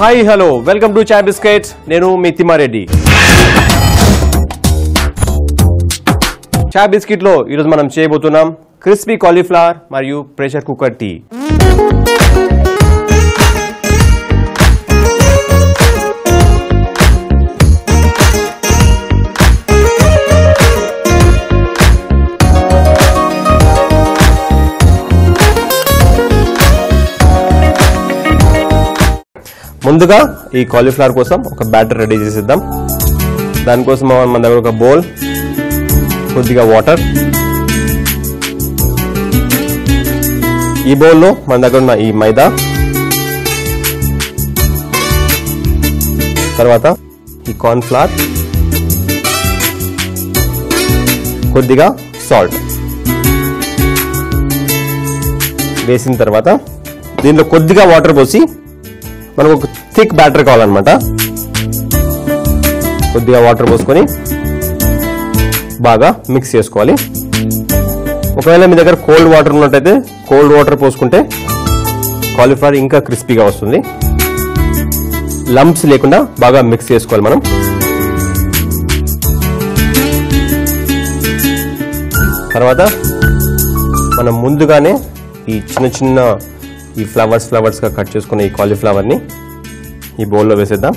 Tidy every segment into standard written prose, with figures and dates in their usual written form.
Hi hello welcome to chai biscuits. నేను మీ తిమ్మారెడ్డి. చాయ్ biscuit లో ఈరోజు మనం చేయబోతున్నాం క్రిస్పీ కాలీఫ్లవర్ మరియు ప్రెషర్ కుక్కర్ టీ. ముందుగా ఈ కాలీఫ్లవర్ కోసం ఒక బ్యాటర్ రెడీ చేసేద్దాం. దానికోసం మన దగ్గర ఒక బౌల్, కొద్దిగా వాటర్, ఈ బౌల్లో మన దగ్గర ఉన్న ఈ మైదా, తర్వాత ఈ కార్న్ ఫ్లవర్, కొద్దిగా సాల్ట్ వేసిన తర్వాత దీనిలో కొద్దిగా వాటర్ పోసి మనకు ఒక థిక్ బ్యాటర్ కావాలన్నమాట. కొద్దిగా వాటర్ పోసుకొని బాగా మిక్స్ చేసుకోవాలి. ఒకవేళ మీ దగ్గర కోల్డ్ వాటర్ ఉన్నట్టయితే కోల్డ్ వాటర్ పోసుకుంటే కాలీఫ్లవర్ ఇంకా క్రిస్పీగా వస్తుంది. లంప్స్ లేకుండా బాగా మిక్స్ చేసుకోవాలి మనం. తర్వాత మనం ముందుగానే ఈ చిన్న చిన్న ఈ ఫ్లవర్స్గా కట్ చేసుకున్న ఈ కాలీఫ్లవర్ని ఈ బౌల్లో వేసేద్దాం.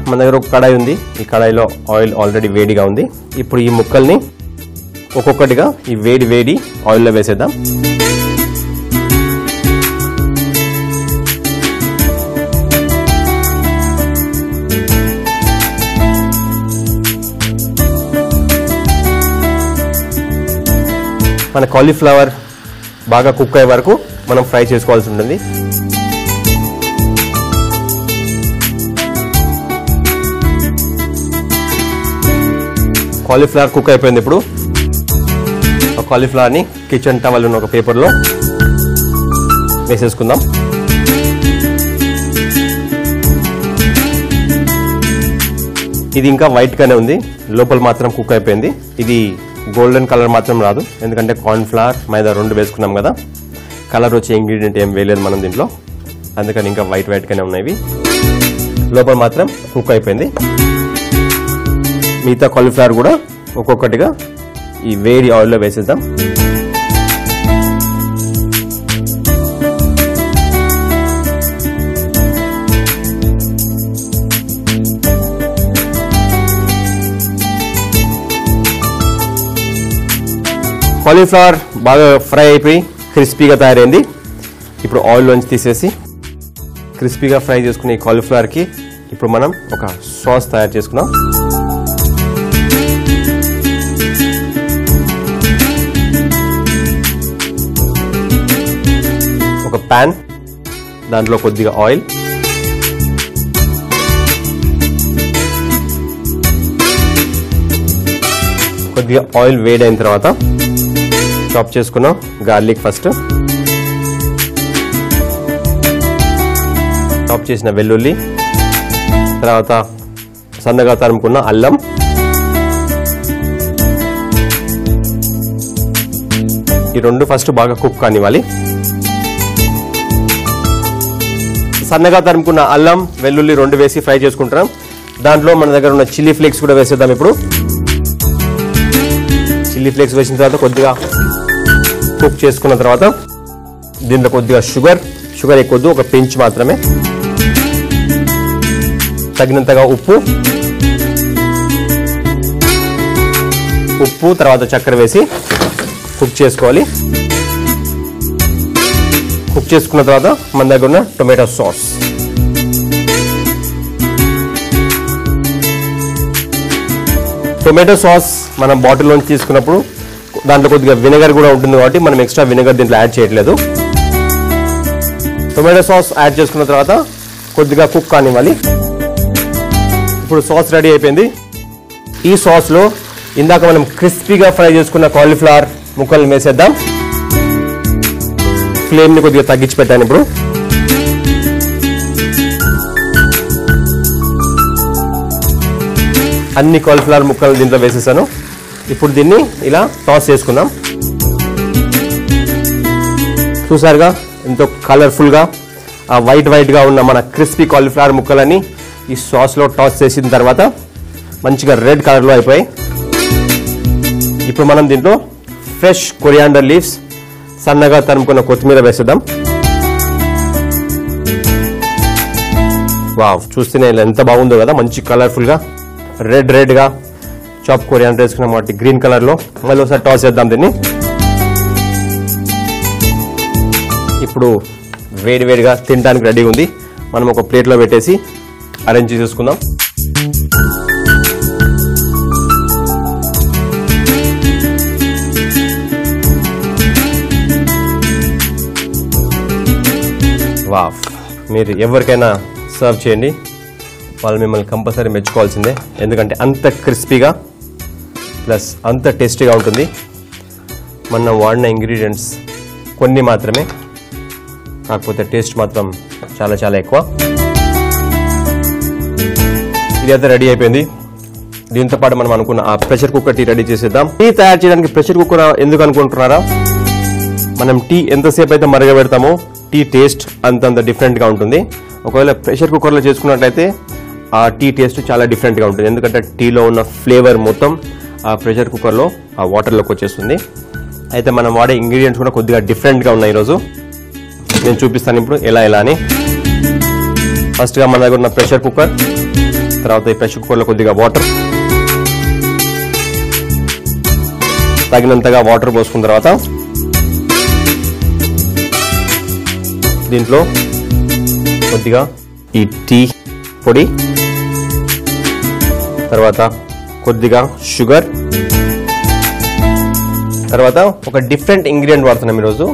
మన దగ్గర ఒక కడాయి ఉంది. ఈ కడాయిలో ఆయిల్ ఆల్రెడీ వేడిగా ఉంది. ఇప్పుడు ఈ ముక్కల్ని ఒక్కొక్కటిగా ఈ వేడి ఆయిల్లో వేసేద్దాం. మన కాలీఫ్లవర్ బాగా కుక్ అయ్యే వరకు మనం ఫ్రై చేసుకోవాల్సి ఉంటుంది. కాలీఫ్లవర్ కుక్ అయిపోయింది. ఇప్పుడు ఆ కాలీఫ్లవర్ని కిచెన్ టవల్ ఉన్న ఒక పేపర్లో వేసేసుకుందాం. ఇది ఇంకా వైట్గానే ఉంది, లోపల మాత్రం కుక్ అయిపోయింది. ఇది గోల్డెన్ కలర్ మాత్రం రాదు, ఎందుకంటే కార్న్ ఫ్లవర్ మైదా రెండు వేసుకున్నాం కదా. కలర్ వచ్చే ఇంగ్రీడియంట్ ఏం వేయలేదు మనం దీంట్లో, అందుకని ఇంకా వైట్గానే ఉన్నాయి. లోపల మాత్రం కుక్ అయిపోయింది. మిగతా కాలీఫ్లవర్ కూడా ఒక్కొక్కటిగా ఈ వేడి ఆయిల్లో వేసేద్దాం. కాలీఫ్లవర్ బాగా ఫ్రై అయిపోయి క్రిస్పీగా తయారైంది. ఇప్పుడు ఆయిల్లోంచి తీసేసి క్రిస్పీగా ఫ్రై చేసుకునే ఈ కాలీఫ్లవర్కి ఇప్పుడు మనం ఒక సాస్ తయారు చేసుకున్నాం. ఒక ప్యాన్, దాంట్లో కొద్దిగా ఆయిల్, కొద్దిగా ఆయిల్ వేడైన తర్వాత చాప్ చేసుకున్నాం గార్లిక్, ఫస్ట్ చాప్ చేసిన వెల్లుల్లి, తర్వాత సన్నగా తరుముకున్న అల్లం, ఈ రెండు ఫస్ట్ బాగా కుక్ కానివ్వాలి. సన్నగా తరుముకున్న అల్లం వెల్లుల్లి రెండు వేసి ఫ్రై చేసుకుంటాం. దాంట్లో మన దగ్గర ఉన్న చిల్లీ ఫ్లేక్స్ కూడా వేసేద్దాం. ఇప్పుడు చిల్లీ ఫ్లేక్స్ వేసిన తర్వాత కొద్దిగా కుక్ చేసుకున్న తర్వాత దీంట్లో కొద్దిగా షుగర్ ఎక్కువద్దు, ఒక పించ్ మాత్రమే, తగినంతగా ఉప్పు, తర్వాత చక్కెర వేసి కుక్ చేసుకోవాలి. కుక్ చేసుకున్న తర్వాత మన దగ్గర ఉన్న టొమాటో సాస్, టొమాటో సాస్ మనం బాటిల్లోంచి తీసుకున్నప్పుడు దాంట్లో కొద్దిగా వినెగర్ కూడా ఉంటుంది కాబట్టి మనం ఎక్స్ట్రా వినెగర్ దీంట్లో యాడ్ చేయట్లేదు. టొమాటో సాస్ యాడ్ చేసుకున్న తర్వాత కొద్దిగా కుక్ కానివ్వాలి. ఇప్పుడు సాస్ రెడీ అయిపోయింది. ఈ సాస్లో ఇందాక మనం క్రిస్పీగా ఫ్రై చేసుకున్న కాలీఫ్లవర్ ముక్కల్ని వేసేద్దాం. ఫ్లేమ్ని కొద్దిగా తగ్గించి పెట్టాను. ఇప్పుడు అన్ని కాలీఫ్లవర్ ముక్కలు దీంట్లో వేసేసాను. ఇప్పుడు దీన్ని ఇలా టాస్ చేసుకుందాం. చూసారుగా ఎంతో కలర్ఫుల్గా ఆ వైట్గా ఉన్న మన క్రిస్పీ కాలీఫ్లవర్ ముక్కలని ఈ సాస్లో టాస్ చేసిన తర్వాత మంచిగా రెడ్ కలర్లో అయిపోయాయి. ఇప్పుడు మనం దీంట్లో ఫ్రెష్ కొరియాండర్ లీవ్స్, సన్నగా తరుముకున్న కొత్తిమీర వేసేద్దాం. వావ్, చూస్తేనే ఎంత బాగుందో కదా, మంచి కలర్ఫుల్గా రెడ్గా చాప్ కొరియాండర్ వేసుకున్నాం వాటి గ్రీన్ కలర్లో. మళ్ళీ ఒకసారి టాస్ చేద్దాం దీన్ని. ఇప్పుడు వేడిగా తినడానికి రెడీగా ఉంది. మనం ఒక ప్లేట్లో పెట్టేసి అరేంజ్ చేసేసుకుందాం. వావ్, మీరు ఎవరికైనా సర్వ్ చేయండి, వాళ్ళు మిమ్మల్ని కంపల్సరీ మెచ్చుకోవాల్సిందే. ఎందుకంటే అంత క్రిస్పీగా ప్లస్ అంత టేస్టీగా ఉంటుంది. మనం వాడిన ఇంగ్రీడియంట్స్ కొన్ని మాత్రమే, కాకపోతే టేస్ట్ మాత్రం చాలా ఎక్కువ. ఇది అయితే రెడీ అయిపోయింది. దీంతో పాటు మనం అనుకున్న ఆ ప్రెషర్ కుక్కర్ టీ రెడీ చేసేద్దాం. టీ తయారు చేయడానికి ప్రెషర్ కుక్కర్ ఎందుకు అనుకుంటున్నారా? మనం టీ ఎంతసేపు అయితే మరగబెడతామో టీ టేస్ట్ అంతంత డిఫరెంట్గా ఉంటుంది. ఒకవేళ ప్రెషర్ కుక్కర్లో చేసుకున్నట్లయితే ఆ టీ టేస్ట్ చాలా డిఫరెంట్గా ఉంటుంది. ఎందుకంటే టీలో ఉన్న ఫ్లేవర్ మొత్తం ఆ ప్రెషర్ కుక్కర్లో ఆ వాటర్లోకి వచ్చేస్తుంది. అయితే మనం వాడే ఇంగ్రీడియంట్స్ కూడా కొద్దిగా డిఫరెంట్గా ఉన్నాయి ఈరోజు. నేను చూపిస్తాను ఇప్పుడు ఎలా అని. ఫస్ట్గా మన దగ్గర ఉన్న ప్రెషర్ కుక్కర్, తర్వాత ఈ ప్రెషర్ కుక్కర్లో కొద్దిగా వాటర్, తగినంతగా వాటర్ పోసుకున్న తర్వాత దీంట్లో కొద్దిగా ఈ టీ పొడి, తర్వాత కొద్దిగా షుగర్, తర్వాత ఒక డిఫరెంట్ ఇంగ్రీడియంట్ వాడుతున్నాం ఈరోజు,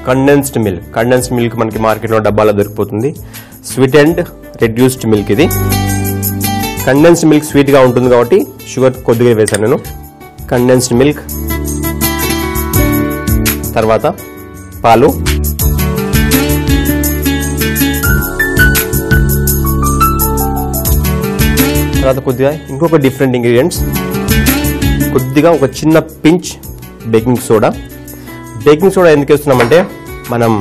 కండెన్స్డ్ మిల్క్. కండెన్స్డ్ మిల్క్ మనకి మార్కెట్లో డబ్బాలో దొరికిపోతుంది. స్వీట్ అండ్ రెడ్యూస్డ్ మిల్క్ ఇది. కండెన్స్డ్ మిల్క్ స్వీట్గా ఉంటుంది కాబట్టి షుగర్ కొద్దిగా వేశాను నేను. కండెన్స్డ్ మిల్క్, తర్వాత పాలు, తర్వాత కొద్దిగా ఇంకొక డిఫరెంట్ ఇంగ్రీడియంట్స్, కొద్దిగా ఒక చిన్న pinch baking soda. Baking soda ఎందుకు వేస్తున్నామంటే మనం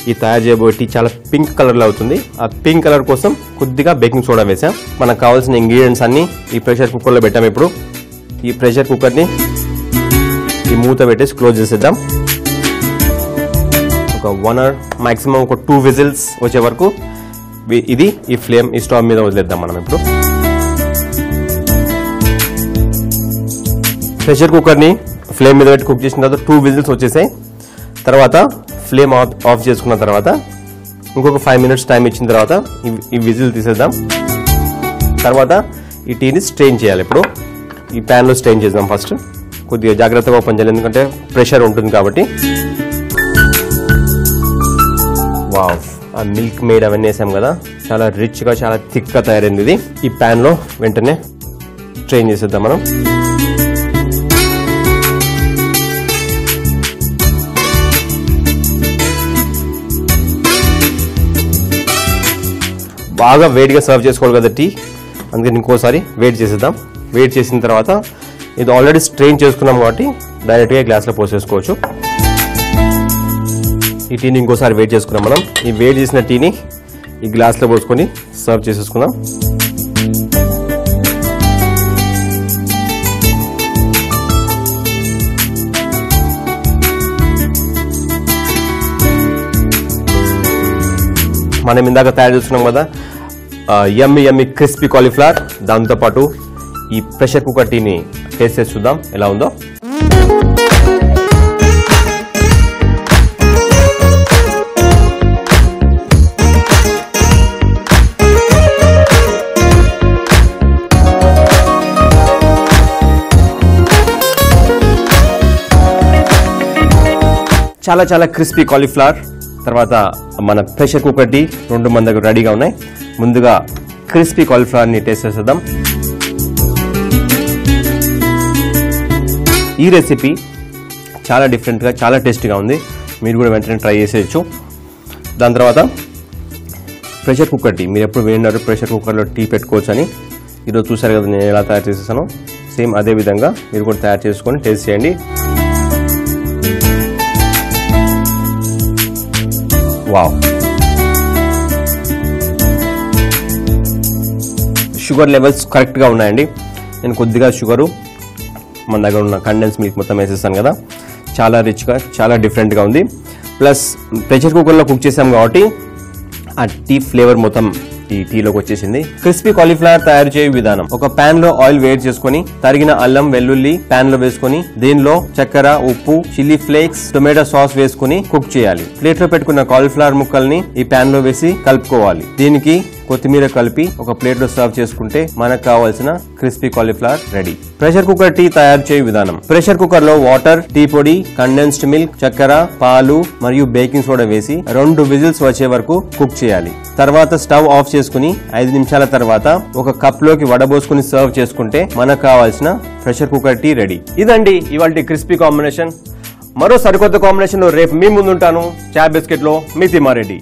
ఈ తయారు చేయబోయే టీ చాలా పింక్ కలర్లో అవుతుంది. ఆ పింక్ కలర్ కోసం కొద్దిగా బేకింగ్ సోడా వేసాం. మనకు కావాల్సిన ఇంగ్రీడియంట్స్ అన్ని ఈ ప్రెషర్ కుక్కర్లో పెట్టాము. ఇప్పుడు ఈ ప్రెషర్ కుక్కర్ని ఈ మూత పెట్టేసి క్లోజ్ చేసేద్దాం. ఒక 1 hour మాక్సిమం ఒక 2 విజిల్స్ వచ్చే వరకు ఇది ఈ స్టవ్ మీద వదిలేద్దాం మనం. ఇప్పుడు ప్రెషర్ కుక్కర్ని ఫ్లేమ్ మీద పెట్టి కుక్ చేసిన తర్వాత 2 విజిల్స్ వచ్చేసాయి. తర్వాత ఫ్లేమ్ ఆఫ్ చేసుకున్న తర్వాత ఇంకొక 5 minutes టైం ఇచ్చిన తర్వాత ఈ విజిల్ తీసేద్దాం. తర్వాత ఈ టీని స్ట్రెయిన్ చేయాలి. ఇప్పుడు ఈ ప్యాన్లో స్ట్రెయిన్ చేద్దాం. ఫస్ట్ కొద్దిగా జాగ్రత్తగా ఓపెన్ చేయాలి, ఎందుకంటే ప్రెషర్ ఉంటుంది కాబట్టి. వావ్, ఆ మిల్క్ మేడ్ అవన్నీ వేసాం కదా, చాలా రిచ్గా చాలా థిక్గా తయారైంది ఇది. ఈ ప్యాన్లో వెంటనే స్ట్రెయిన్ చేసేద్దాం మనం. బాగా వేడిగా సర్వ్ చేసుకోవాలి కదా టీ, అందుకని ఇంకోసారి వేడి చేసేద్దాం. వేడి చేసిన తర్వాత ఇది ఆల్రెడీ స్ట్రెయిన్ చేసుకున్నాం కాబట్టి డైరెక్ట్గా గ్లాస్లో పోసేసుకోవచ్చు. ఈ టీని ఇంకోసారి వేడి చేసుకున్నాం మనం. ఈ వేడి చేసిన టీని ఈ గ్లాస్లో పోసుకొని సర్వ్ చేసేసుకుందాం. మనం ఇందాక తయారు చేసుకున్నాం కదా యమ్మీ క్రిస్పీ కాలీఫ్లవర్, దాంతోపాటు ఈ ప్రెషర్ కుక్కర్ టీని టేస్ట్ చేసి చూద్దాం ఎలా ఉందో. చాలా క్రిస్పీ కాలీఫ్లవర్, తర్వాత మన ప్రెషర్ కుక్కర్ టీ రెండు మన దగ్గర రెడీగా ఉన్నాయి. ముందుగా క్రిస్పీ కాలీఫ్లవర్ని టేస్ట్ చేసేద్దాం. ఈ రెసిపీ చాలా డిఫరెంట్గా చాలా టేస్టీగా ఉంది, మీరు కూడా వెంటనే ట్రై చేసేయచ్చు. దాని తర్వాత ప్రెషర్ కుక్కర్ టీ, మీరు ఎప్పుడు విన్నారు ప్రెషర్ కుక్కర్లో టీ పెట్టుకోవచ్చు అని. ఈరోజు చూసారు కదా నేను ఎలా తయారు చేసేసాను, సేమ్ అదే విధంగా మీరు కూడా తయారు చేసుకొని టేస్ట్ చేయండి. వావ్, షుగర్ లెవెల్స్ కరెక్ట్గా ఉన్నాయండి. నేను కొద్దిగా షుగరు మన దగ్గర ఉన్న కండెన్స్ మిల్క్ మొత్తం వేసేస్తాను కదా, చాలా రిచ్గా చాలా డిఫరెంట్గా ఉంది. ప్లస్ ప్రెషర్ కుక్కర్లో కుక్ చేసాం కాబట్టి ఆ టీ ఫ్లేవర్ మొత్తం ఈ టీలోకి వచ్చేసింది. క్రిస్పీ కాలీఫ్లవర్ తయారు చేయే విధానం: ఒక పాన్ లో ఆయిల్ వేడి చేసుకుని తరిగిన అల్లం వెల్లుల్లి పాన్ లో వేసుకుని దీనిలో చక్కెర, ఉప్పు, చిల్లీ ఫ్లేక్స్, టొమాటో సాస్ వేసుకుని కుక్ చేయాలి. ప్లేట్ లో పెట్టుకున్న కాలీఫ్లవర్ ముక్కల్ని ఈ పాన్ లో వేసి కలుపుకోవాలి. దీనికి కొత్తిమీర కలిపి ఒక ప్లేట్ లో సర్వ్ చేసుకుంటే మనకు కావాల్సిన crispy cauliflower ready. Pressure cooker tea తయారు చేయే విధానం: ప్రెషర్ కుక్కర్ లో వాటర్, టీ పొడి, కండెన్స్డ్ మిల్క్, చక్కెర, పాలు మరియు బేకింగ్ సోడా వేసి 2 విజిల్స్ వచ్చే వరకు కుక్ చేయాలి. తర్వాత స్టవ్ ఆఫ్ చేసుకుని 5 నిమిషాల తర్వాత ఒక కప్ లోకి వడబోసుకుని సర్వ్ చేసుకుంటే మనకు కావాల్సిన ప్రెషర్ కుక్కర్ టీ రెడీ. ఇదండి ఇవాల్టి క్రిస్పీ కాంబినేషన్. మరో సరికొత్త కాంబినేషన్ లో రేపు మీ ముందుంటాను. చాయ్ బిస్కెట్ లో మీ తిమ్మారెడ్డి.